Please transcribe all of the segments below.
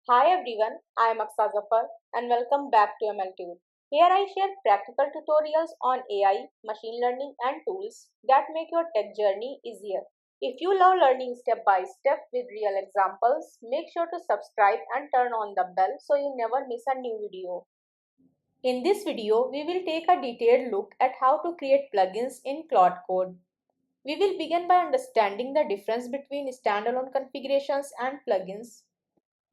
Hi everyone, I am Aksa Zafar and welcome back to MLTube. Here I share practical tutorials on AI, machine learning and tools that make your tech journey easier. If you love learning step by step with real examples, make sure to subscribe and turn on the bell so you never miss a new video. In this video, we will take a detailed look at how to create plugins in Claude Code. We will begin by understanding the difference between standalone configurations and plugins.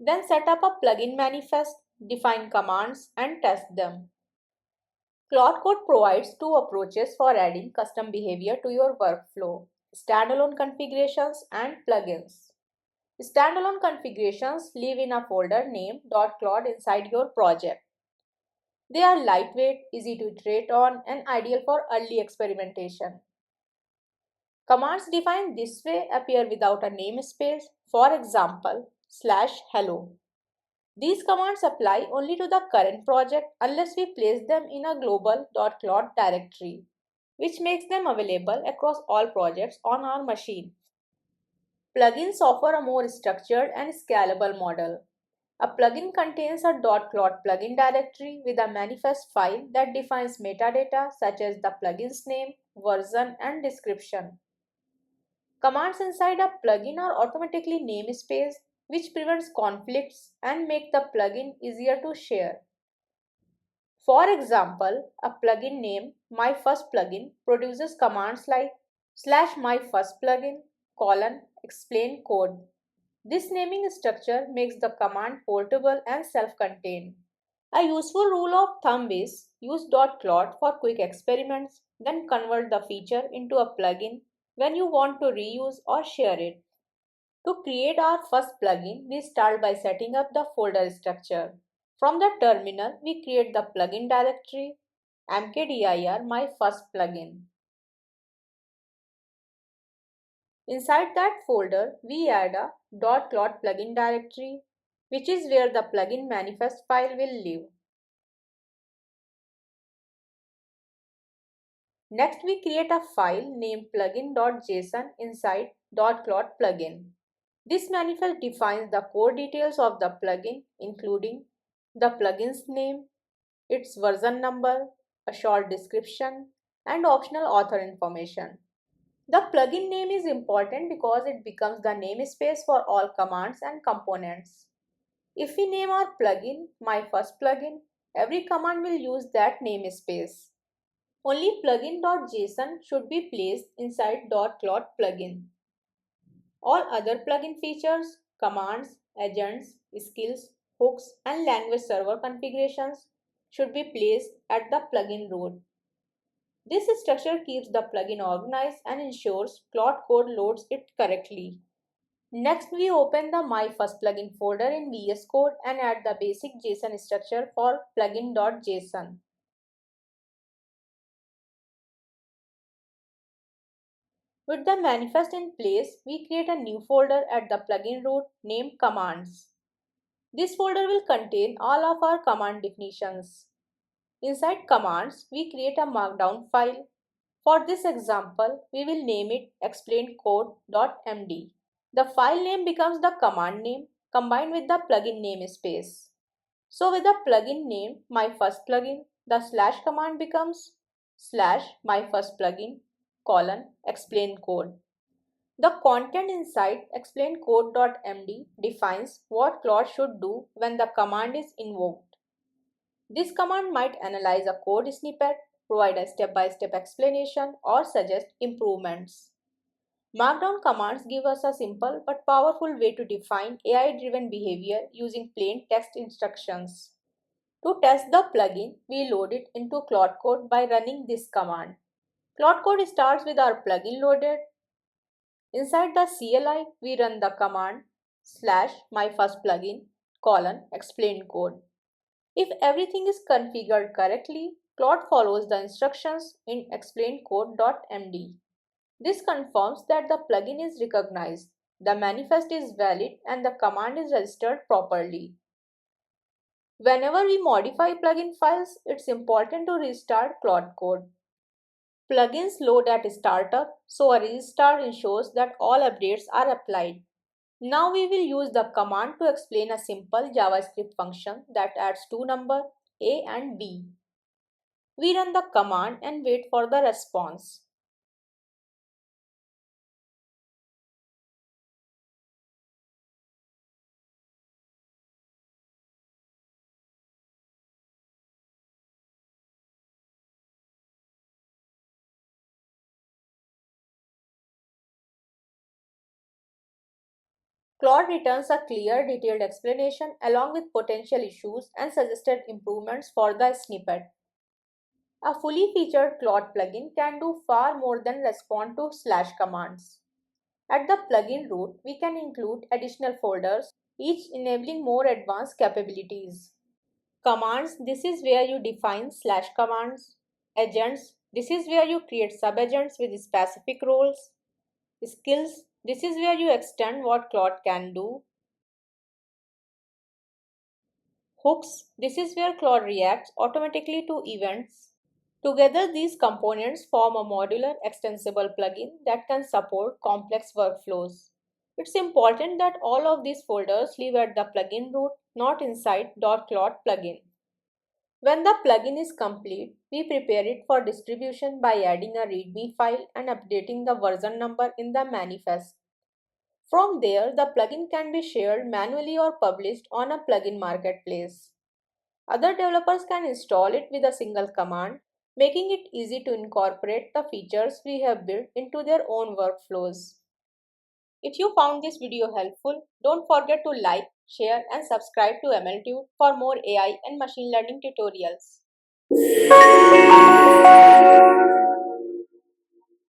Then set up a plugin manifest, define commands, and test them. Claude Code provides two approaches for adding custom behavior to your workflow: standalone configurations and plugins. Standalone configurations live in a folder named .claude inside your project. They are lightweight, easy to iterate on, and ideal for early experimentation. Commands defined this way appear without a namespace, for example, /hello. These commands apply only to the current project unless we place them in a global .claude directory, which makes them available across all projects on our machine. Plugins offer a more structured and scalable model. A plugin contains a .claude plugin directory with a manifest file that defines metadata such as the plugin's name, version, and description. Commands inside a plugin are automatically namespaced, which prevents conflicts and make the plugin easier to share. For example, a plugin named My First Plugin produces commands like /myfirstplugin explain code. This naming structure makes the command portable and self-contained. A useful rule of thumb is use .claude for quick experiments, then convert the feature into a plugin when you want to reuse or share it. To create our first plugin, we start by setting up the folder structure. From the terminal, we create the plugin directory mkdir my first plugin. Inside that folder, we add a .claude plugin directory, which is where the plugin manifest file will live. Next, we create a file named plugin.json inside .claude plugin. This manifest defines the core details of the plugin, including the plugin's name, its version number, a short description, and optional author information. The plugin name is important because it becomes the namespace for all commands and components. If we name our plugin My First Plugin, every command will use that namespace. Only plugin.json should be placed inside .claude plugin. All other plugin features, commands, agents, skills, hooks, and language server configurations should be placed at the plugin root. This structure keeps the plugin organized and ensures Claude Code loads it correctly. Next, we open the My First Plugin folder in VS Code and add the basic JSON structure for plugin.json. With the manifest in place, we create a new folder at the plugin root named Commands. This folder will contain all of our command definitions. Inside Commands, we create a markdown file. For this example, we will name it explainedcode.md. The file name becomes the command name combined with the plugin namespace. So with the plugin name My First Plugin, the slash command becomes /myfirstplugin explain code. The content inside explainedcode.md defines what Claude should do when the command is invoked. This command might analyze a code snippet, provide a step-by-step explanation, or suggest improvements. Markdown commands give us a simple but powerful way to define AI-driven behavior using plain text instructions. To test the plugin, we load it into Claude Code by running this command. Claude Code starts with our plugin loaded. Inside the CLI, we run the command /myfirstplugin explain code. If everything is configured correctly, Claude follows the instructions in explainedcode.md. This confirms that the plugin is recognized, the manifest is valid, and the command is registered properly. Whenever we modify plugin files, it's important to restart Claude Code. Plugins load at startup, so a restart ensures that all updates are applied. Now we will use the command to explain a simple JavaScript function that adds two numbers a and b. We run the command and wait for the response. Claude returns a clear, detailed explanation along with potential issues and suggested improvements for the snippet. A fully featured Claude plugin can do far more than respond to slash commands. At the plugin root, we can include additional folders, each enabling more advanced capabilities. Commands, this is where you define slash commands. Agents, this is where you create subagents with specific roles. Skills, this is where you extend what Claude can do. Hooks, this is where Claude reacts automatically to events. Together, these components form a modular, extensible plugin that can support complex workflows. It's important that all of these folders live at the plugin root, not inside .claude plugin. When the plugin is complete, we prepare it for distribution by adding a README file and updating the version number in the manifest. From there, the plugin can be shared manually or published on a plugin marketplace. Other developers can install it with a single command, making it easy to incorporate the features we have built into their own workflows. If you found this video helpful, don't forget to like, share, and subscribe to MLTube for more AI and machine learning tutorials.